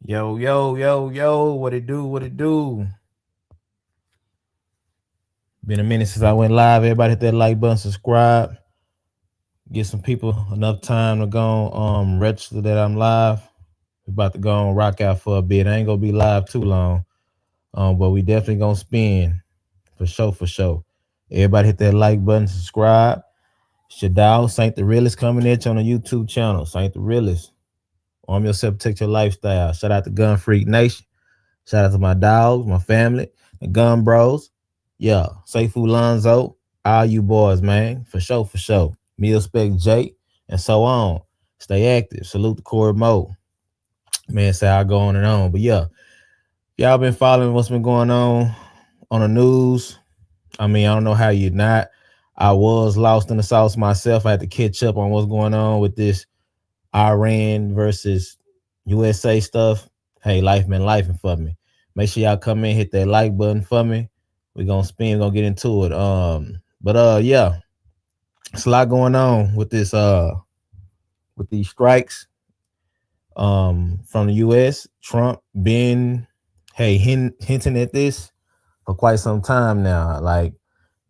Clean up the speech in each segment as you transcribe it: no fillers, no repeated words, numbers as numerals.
Yo, what it do? What it do? Been a minute since I went live. Everybody hit that like button, subscribe. Get some people enough time to go on register that I'm live. We about to go on rock out for a bit. I ain't gonna be live too long. But we definitely gonna spin for sure. Everybody hit that like button, subscribe. Shadal, Saint the Realist coming at you on the YouTube channel. Saint the Realist. Arm yourself, protect your lifestyle. Shout out to Gun Freak Nation. Shout out to my dogs, my family, the gun bros. Yeah, Seifu Lonzo, all you boys, man. For sure. Meal Spec Jake, and so on. Stay active. Salute the Corey Mo. Man, say I go on and on. But yeah, y'all been following what's been going on the news. I mean, I don't know how you're not. I was lost in the sauce myself. I had to catch up on what's going on with this Iran versus USA stuff. Hey, life been lifing for me. Make sure y'all come in, hit that like button for me. We're gonna spin, we're gonna get into it. But yeah, it's a lot going on with this with these strikes from the US. Trump been hinting at this for quite some time now. Like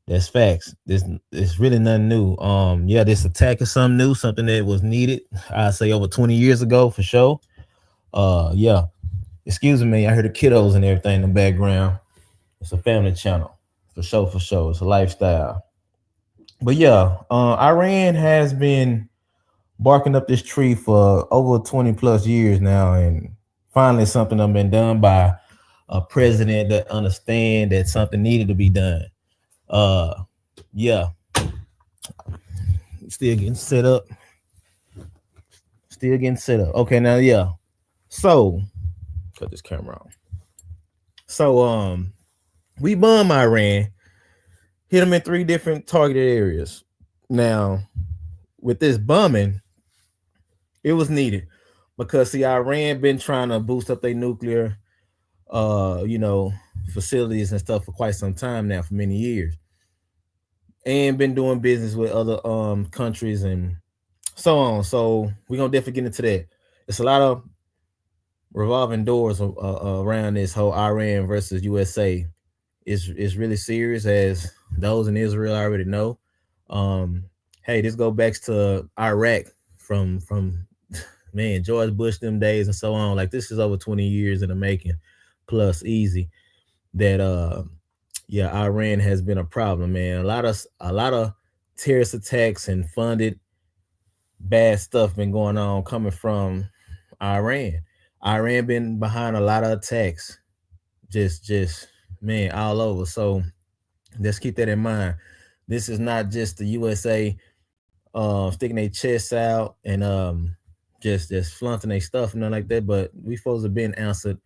that's facts. This it's really nothing new. Yeah, this attack is something new, something that was needed. I say over 20 years ago for sure. Yeah. Excuse me, I hear the kiddos and everything in the background. It's a family channel. For sure. It's a lifestyle. But yeah, Iran has been barking up this tree for over 20 plus years now, and finally something that been done by a president that understand that something needed to be done. Uh yeah, still getting set up. Still getting set up. Okay, now yeah. So cut this camera on. So we bomb Iran, hit them in three different targeted areas. Now, with this bombing, it was needed because see, Iran been trying to boost up their nuclear you know, facilities and stuff for quite some time now, for many years. And been doing business with other countries and so on. So we're gonna definitely get into that. It's a lot of revolving doors around this whole Iran versus USA. It's really serious, as those in Israel already know. Um, hey, this go back to Iraq from man George Bush them days and so on. Like this is over 20 years in the making, plus easy. That yeah, Iran has been a problem, man. A lot of terrorist attacks and funded bad stuff been going on coming from Iran. Iran been behind a lot of attacks, just man, all over. So let's keep that in mind. This is not just the USA sticking their chests out and just flaunting their stuff and nothing like that. But we supposed to been answered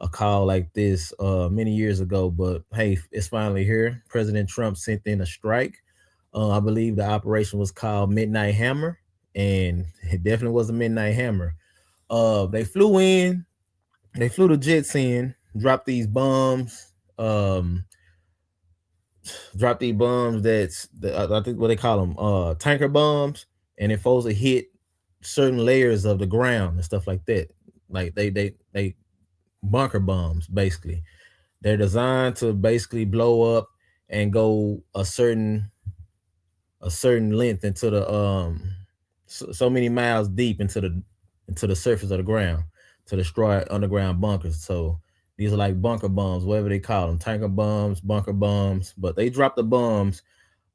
a call like this many years ago. But hey, it's finally here. President Trump sent in a strike. I believe the operation was called Midnight Hammer, and it definitely was a Midnight Hammer. They flew in, they flew the jets in, dropped these bombs. Drop these bombs that's I think what they call them tanker bombs, and it supposed to hit certain layers of the ground and stuff like that. Like they bunker bombs basically. They're designed to basically blow up and go a certain length into the so many miles deep into the surface of the ground to destroy underground bunkers. So these are like bunker bombs, whatever they call them, tanker bombs, bunker bombs. But they dropped the bombs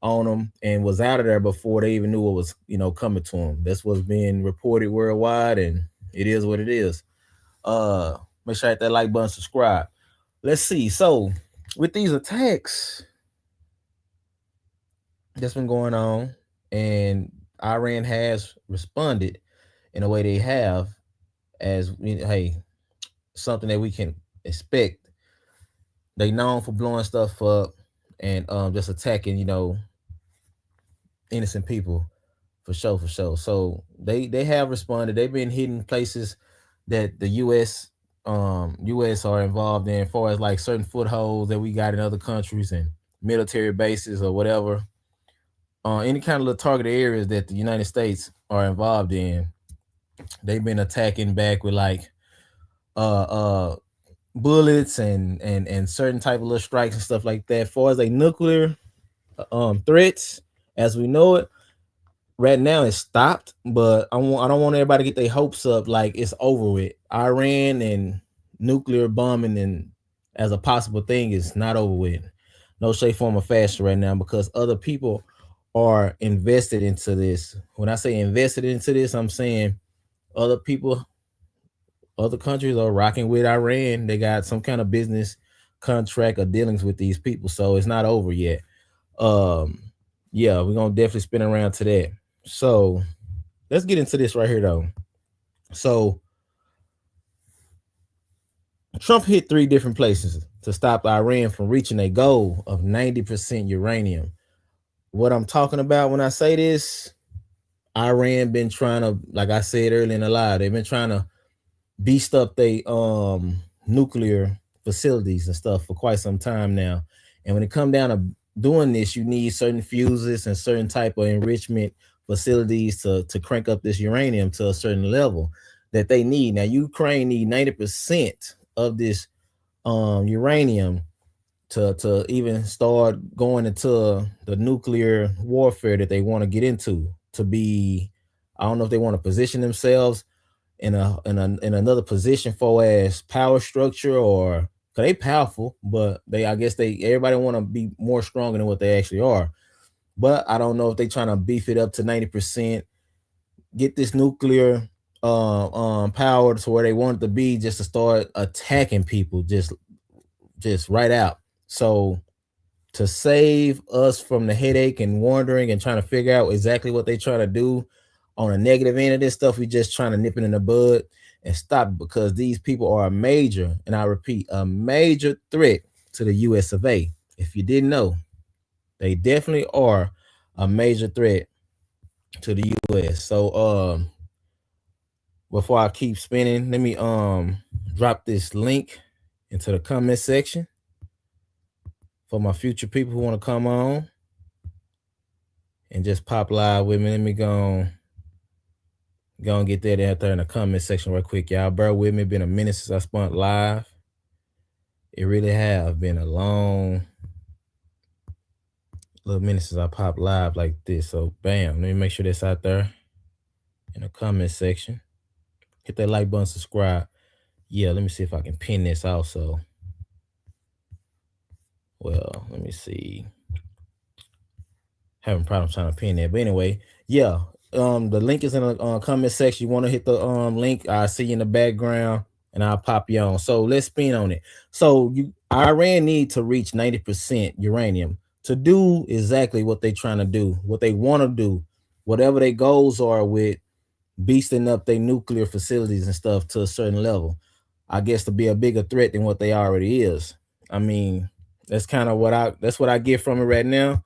on them and was out of there before they even knew what was coming to them. That's what's being reported worldwide, and it is what it is. Make sure I hit that like button, subscribe. Let's see. So with these attacks that's been going on, and Iran has responded in a way they have, as hey, something that we can expect. They known for blowing stuff up and just attacking, innocent people, for sure. So they have responded. They've been hitting places that the US are involved in, as far as like certain footholds that we got in other countries and military bases or whatever. Any kind of little targeted areas that the United States are involved in, they've been attacking back with like uh uh bullets and certain type of little strikes and stuff like that. As far as a nuclear threats as we know it right now, it's stopped. But I don't want everybody to get their hopes up like it's over with. Iran and nuclear bombing and as a possible thing is not over with. No shape, form, or fashion right now because other people are invested into this. When I say invested into this, I'm saying other people, other countries are rocking with Iran. They got some kind of business contract or dealings with these people, so it's not over yet. Um, yeah, we're gonna definitely spin around to that. So let's get into this right here, though. So Trump hit three different places to stop Iran from reaching a goal of 90% uranium. What I'm talking about when I say this, Iran been trying to, like I said earlier in the live, they've been trying to beast up they nuclear facilities and stuff for quite some time now. And when it come down to doing this, you need certain fuses and certain type of enrichment facilities to crank up this uranium to a certain level that they need. Now Ukraine need 90% of this uranium to even start going into the nuclear warfare that they want to get into, to be, I don't know if they want to position themselves in another position for as power structure, or cause they powerful, but they, I guess they, everybody want to be more stronger than what they actually are. But I don't know if they trying to beef it up to 90%, get this nuclear power to where they want it to be, just to start attacking people just right out. So to save us from the headache and wondering and trying to figure out exactly what they trying to do on a negative end of this stuff, we just trying to nip it in the bud and stop it, because these people are a major, and I repeat, a major threat to the US of A. If you didn't know, they definitely are a major threat to the US. So before I keep spinning, let me drop this link into the comment section for my future people who want to come on and just pop live with me. Let me go and get that out there in the comment section real quick, y'all. Bear with me. Been a minute since I spun live. It really have been a long little minute since I popped live like this. So bam, let me make sure that's out there in the comment section. Hit that like button, subscribe. Yeah, let me see if I can pin this also. Well, let me see. Having problems trying to pin that, but anyway, yeah. The link is in the comment section. You want to hit the link, I see you in the background, and I'll pop you on. So let's spin on it. So Iran need to reach 90% uranium to do exactly what they trying to do, what they want to do, whatever their goals are with beasting up their nuclear facilities and stuff to a certain level. I guess to be a bigger threat than what they already is. I mean, that's kind of what I get from it right now.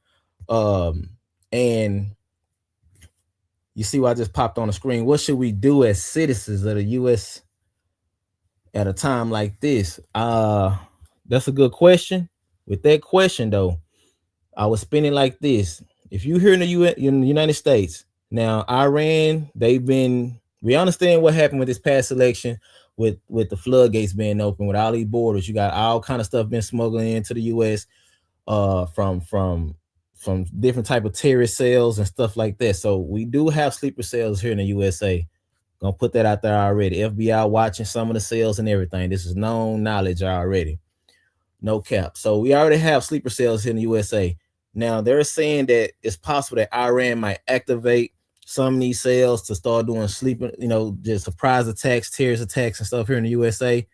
And you see what I just popped on the screen. What should we do as citizens of the US at a time like this? That's a good question. With that question though, I was spinning like this. If you here in in the United States, now Iran, we understand what happened with this past election with the floodgates being open, with all these borders. You got all kind of stuff been smuggling into the US from different type of terrorist cells and stuff like that. So we do have sleeper cells here in the USA. Gonna put that out there already. FBI watching some of the cells and everything. This is known knowledge already. No cap. So we already have sleeper cells here in the USA. Now they're saying that it's possible that Iran might activate some of these cells to start doing sleeping, just surprise attacks, terrorist attacks and stuff here in the USA.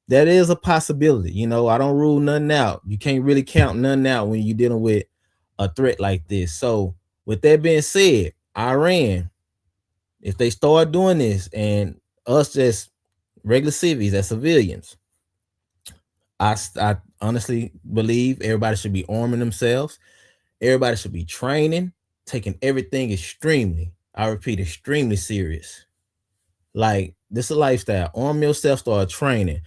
That is a possibility. I don't rule nothing out. You can't really count nothing out when you're dealing with a threat like this. So with that being said, Iran, if they start doing this and us just regular civvies as civilians, I honestly believe everybody should be arming themselves. Everybody should be training, taking everything extremely, I repeat, extremely serious. Like, this is a lifestyle. Arm yourself, start training.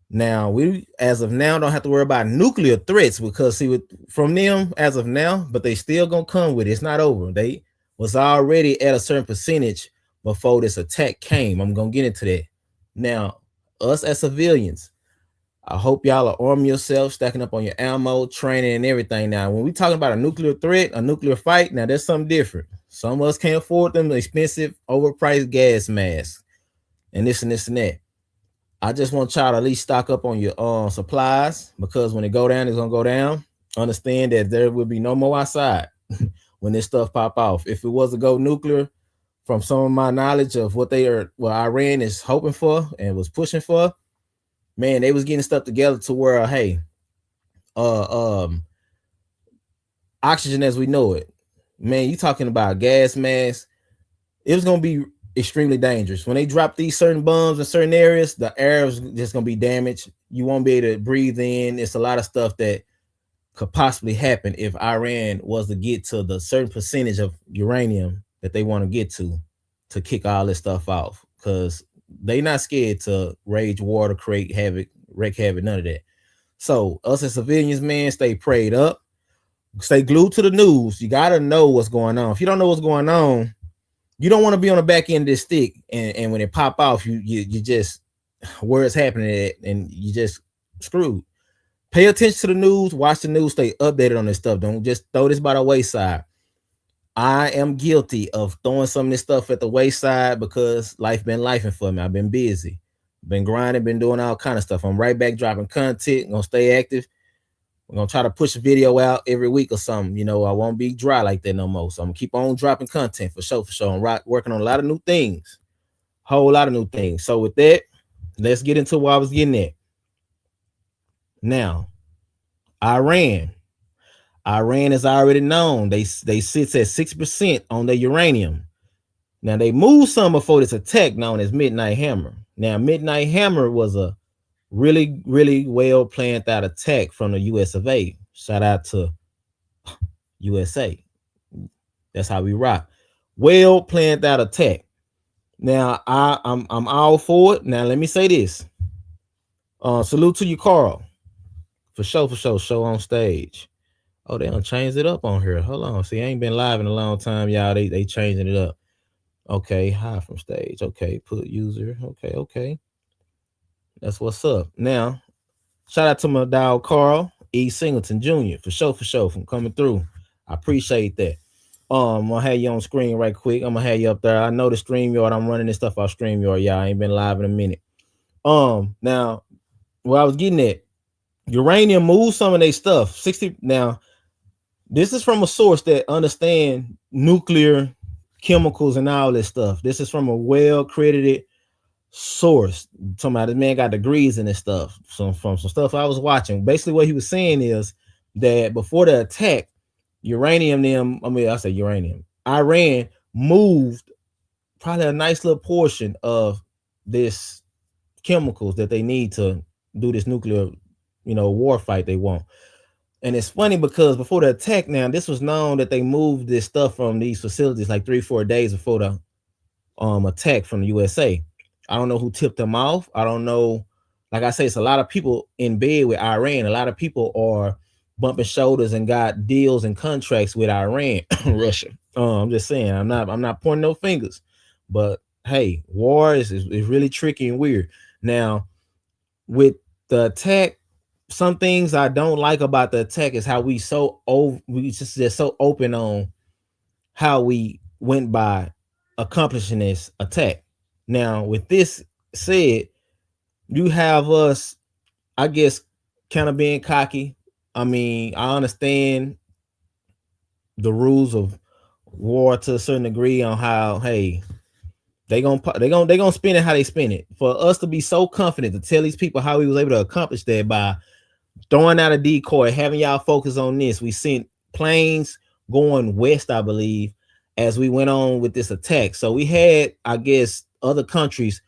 Now, we as of now don't have to worry about nuclear threats, because see, from them as of now, but they still gonna come with it. It's not over. They was already at a certain percentage before this attack came. I'm gonna get into that. Now, Us as civilians, I hope y'all are arming yourself, stacking up on your ammo, training, and everything. Now, when we talking about a nuclear threat, a nuclear fight, now there's something different. Some of us can't afford them expensive, overpriced gas masks and this and this and that. I just want y'all to at least stock up on your supplies, because when it go down, it's gonna go down. Understand that there will be no more outside when this stuff pop off. If it was to go nuclear, from some of my knowledge of what Iran is hoping for and was pushing for, man, they was getting stuff together to where, hey, um, oxygen as we know it, man, you talking about gas masks, it was gonna be extremely dangerous. When they drop these certain bombs in certain areas, the air is just gonna be damaged. You won't be able to breathe in. It's a lot of stuff that could possibly happen if Iran was to get to the certain percentage of uranium that they want to get to kick all this stuff off. Because they not scared to rage war, to create havoc, wreak havoc, none of that. So us as civilians, man, stay prayed up, stay glued to the news. You gotta know what's going on. If you don't know what's going on, you don't want to be on the back end of this stick, and when it pop off, you just where it's happening at, and you just screwed. Pay attention to the news, watch the news, stay updated on this stuff. Don't just throw this by the wayside. I am guilty of throwing some of this stuff at the wayside because life been lifing for me. I've been busy, been grinding, been doing all kind of stuff. I'm right back dropping content, gonna stay active. We're gonna try to push a video out every week or something. You know, I won't be dry like that no more. So I'm gonna keep on dropping content for sure, for sure. I'm working on a lot of new things, whole lot of new things. So with that, let's get into what I was getting at. Now, Iran. Iran is already known. They sits at 6% on their uranium. Now they moved some before this attack known as Midnight Hammer. Now, Midnight Hammer was a really, really well planned out attack from the US of A. Shout out to USA. That's how we rock. Well planned out attack. Now I'm all for it. Now let me say this. Salute to you, Carl. For sure, for sure. Show on stage. Oh, they done changed it up on here. Hold on. See, I ain't been live in a long time, y'all. They changing it up. Okay, hide from stage. Okay, put user. Okay, okay. That's what's up. Now, shout out to my dog Carl E. Singleton Jr. For sure, from coming through. I appreciate that. I'm gonna have you on screen right quick. I'm gonna have you up there. I know the StreamYard. I'm running this stuff off StreamYard. Y'all ain't been live in a minute. Now, what I was getting at, uranium moves some of their stuff. 60 now. This is from a source that understand nuclear chemicals and all this stuff. This is from a well-credited source. Somebody, this man got degrees in this stuff. From some stuff I was watching. Basically, what he was saying is that before the attack, I say uranium. Iran moved probably a nice little portion of this chemicals that they need to do this nuclear, war fight they want. And it's funny because before the attack, now this was known that they moved this stuff from these facilities like 3-4 days before the attack from the USA. I don't know who tipped them off. I don't know. Like I say, it's a lot of people in bed with Iran. A lot of people are bumping shoulders and got deals and contracts with Iran, Russia. I'm just saying, I'm not pointing no fingers, but hey, war is really tricky and weird. Now, with the attack, some things I don't like about the attack is how we just so open on how we went by accomplishing this attack. Now, with this said, you have us, I guess, kind of being cocky. I mean, I understand the rules of war to a certain degree on how, hey, they gonna spin it how they spin it. For us to be so confident to tell these people how we was able to accomplish that by throwing out a decoy, having y'all focus on this. We sent planes going west, I believe, as we went on with this attack. So we had, I guess, other countries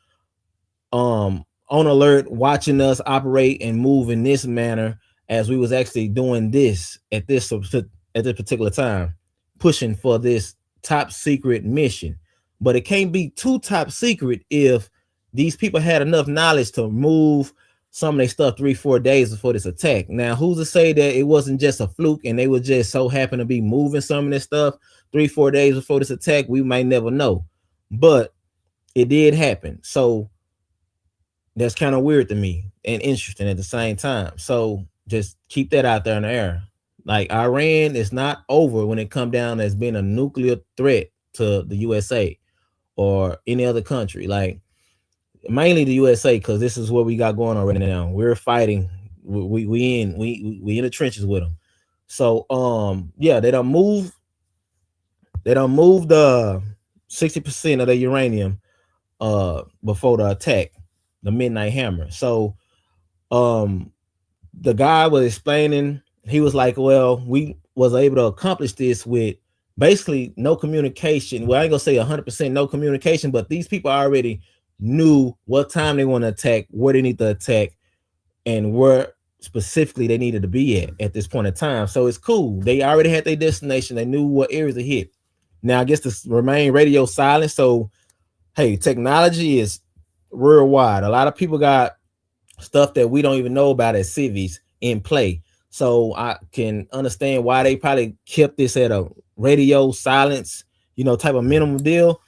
on alert, watching us operate and move in this manner as we was actually doing this at this particular time, pushing for this top secret mission. But it can't be too top secret if these people had enough knowledge to move some of their stuff 3-4 days before this attack. Now, who's to say that it wasn't just a fluke and they would just so happen to be moving some of this stuff 3-4 days before this attack? We might never know, but it did happen. So That's kind of weird to me and interesting at the same time. So just keep that out there in the air. Like Iran is not over when it come down as being a nuclear threat to the USA or any other country. Like mainly the USA, because this is what we got going on right now. We're fighting. We in the trenches with them. So yeah, they don't move the 60% of the uranium before the attack, the Midnight Hammer. So um the guy was explaining, he was like, well, we was able to accomplish this with basically no communication. Well, I ain't gonna say 100% no communication, but these people already knew what time they want to attack, where they need to attack, and where specifically they needed to be at this point in time. So it's cool. They already had their destination. They knew what areas to hit. Now I guess this remain radio silent. So hey, technology is worldwide. A lot of people got stuff that we don't even know about as civies in play. So I can understand why they probably kept this at a radio silence, type of minimum deal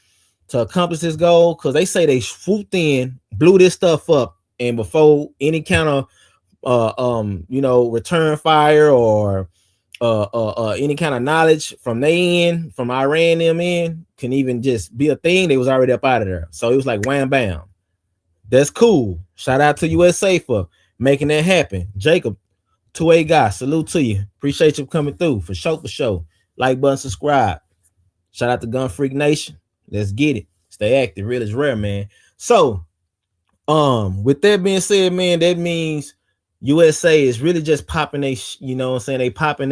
to accomplish this goal. Because they say they swooped in, blew this stuff up, and before any kind of return fire or any kind of knowledge from they end, from Iran them in, can even just be a thing, they was already up out of there. So it was like wham bam. That's cool. Shout out to USA for making that happen. Jacob, 2A guy, salute to you. Appreciate you coming through for sure, for sure. Like button, subscribe. Shout out to Gun Freak Nation. Let's get it. Stay active. Real is rare, man. So, with that being said, man, that means USA is really just popping they popping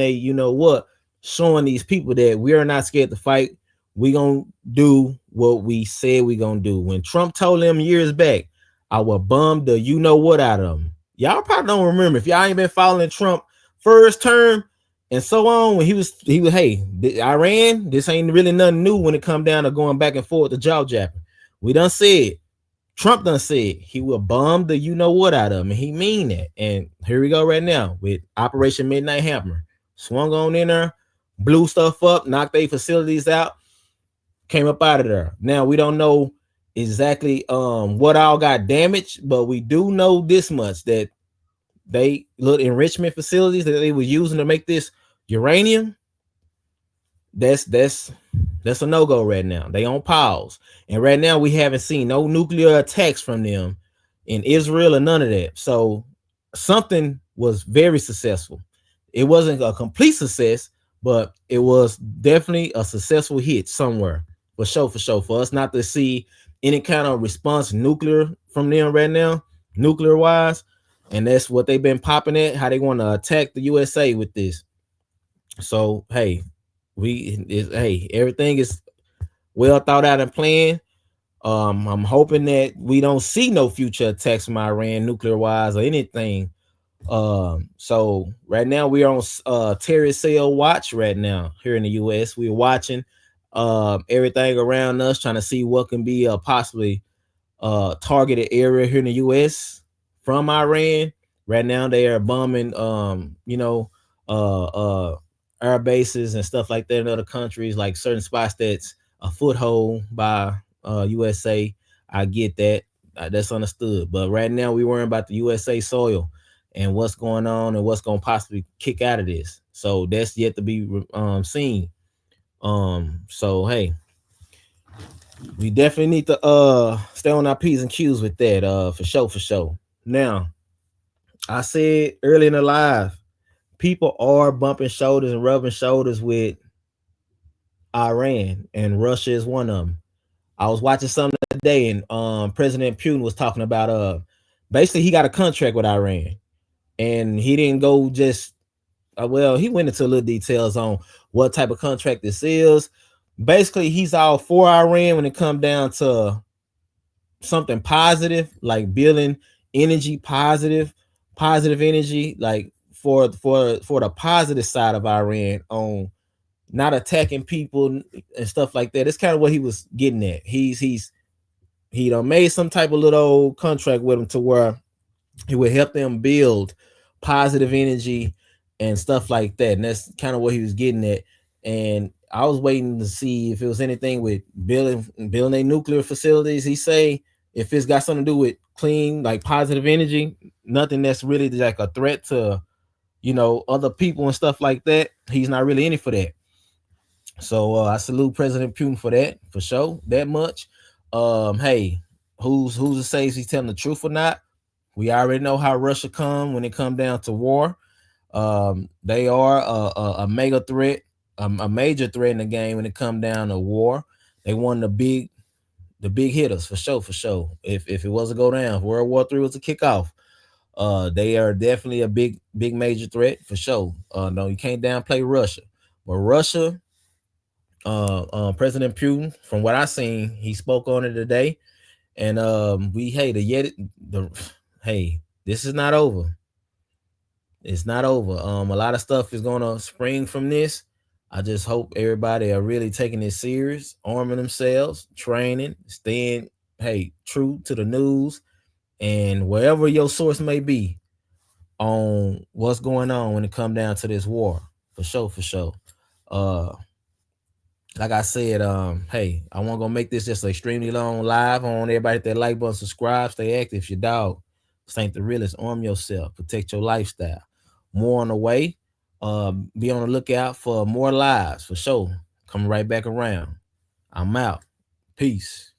showing these people that we are not scared to fight. We gonna do what we said we gonna do. When Trump told them years back, I will bum the what out of them. Y'all probably don't remember if y'all ain't been following Trump first term and so on. When he was hey, Iran, this ain't really nothing new when it come down to going back and forth to jaw japping. We done said, Trump done said he will bomb the what out of him, and he mean that. And here we go right now with Operation Midnight Hammer. Swung on in there, blew stuff up, knocked their facilities out, came up out of there. Now we don't know exactly what all got damaged, but we do know this much, that they little enrichment facilities that they were using to make this uranium, that's a no-go right now. They on pause. And right now we haven't seen no nuclear attacks from them in Israel or none of that. So something was very successful. It wasn't a complete success, but it was definitely a successful hit somewhere. For sure. For us not to see any kind of response nuclear from them right now, nuclear wise. And that's what they've been popping at, how they want to attack the USA with this. So hey, everything is well thought out and planned. I'm hoping that we don't see no future attacks from Iran nuclear wise or anything. So right now we are on terrorist cell watch right now here in the US. We're watching everything around us, trying to see what can be a possibly targeted area here in the US from Iran. Right now they are bombing air bases and stuff like that in other countries, like certain spots that's a foothold by USA. I get that. That's understood. But right now we worrying about the USA soil and what's going on and what's going to possibly kick out of this. So that's yet to be seen. So hey, we definitely need to stay on our P's and Q's with that, for sure. Now, I said early in the live, people are bumping shoulders and rubbing shoulders with Iran, and Russia is one of them. I was watching something today, and President Putin was talking about basically he got a contract with Iran, and he didn't go just well, he went into a little details on what type of contract this is. Basically, he's all for Iran when it comes down to something positive, like building energy, positive energy, like for the positive side of Iran on not attacking people and stuff like that. It's kind of what he was getting at. He done made some type of little contract with him to where he would help them build positive energy and stuff like that. And that's kind of what he was getting at. And I was waiting to see if it was anything with building their nuclear facilities. He say if it's got something to do with clean, like positive energy, nothing that's really like a threat to, other people and stuff like that, he's not really in it for that. So I salute President Putin for that, for sure. That much. Hey, who's to say is he telling the truth or not? We already know how Russia come when it come down to war. They are a mega threat, a major threat in the game when it come down to war. They one of the big hitters, for sure, for sure. If it was to go down, if World War III was to kick off, they are definitely a big major threat, for sure. No, you can't downplay Russia. But Russia, President Putin, from what I seen, he spoke on it today, and we hey the yet the hey, this is not over. It's not over. A lot of stuff is gonna spring from this. I just hope everybody are really taking it serious, arming themselves, training, staying true to the news, and wherever your source may be on what's going on when it come down to this war. For sure, for sure. Uh like I said, hey, I want to make this just an extremely long live. I want everybody hit that like button, subscribe, stay active. Your dog, Saint the Realist, arm yourself, protect your lifestyle. More on the way. Be on the lookout for more lives, for sure. Coming right back around. I'm out. Peace.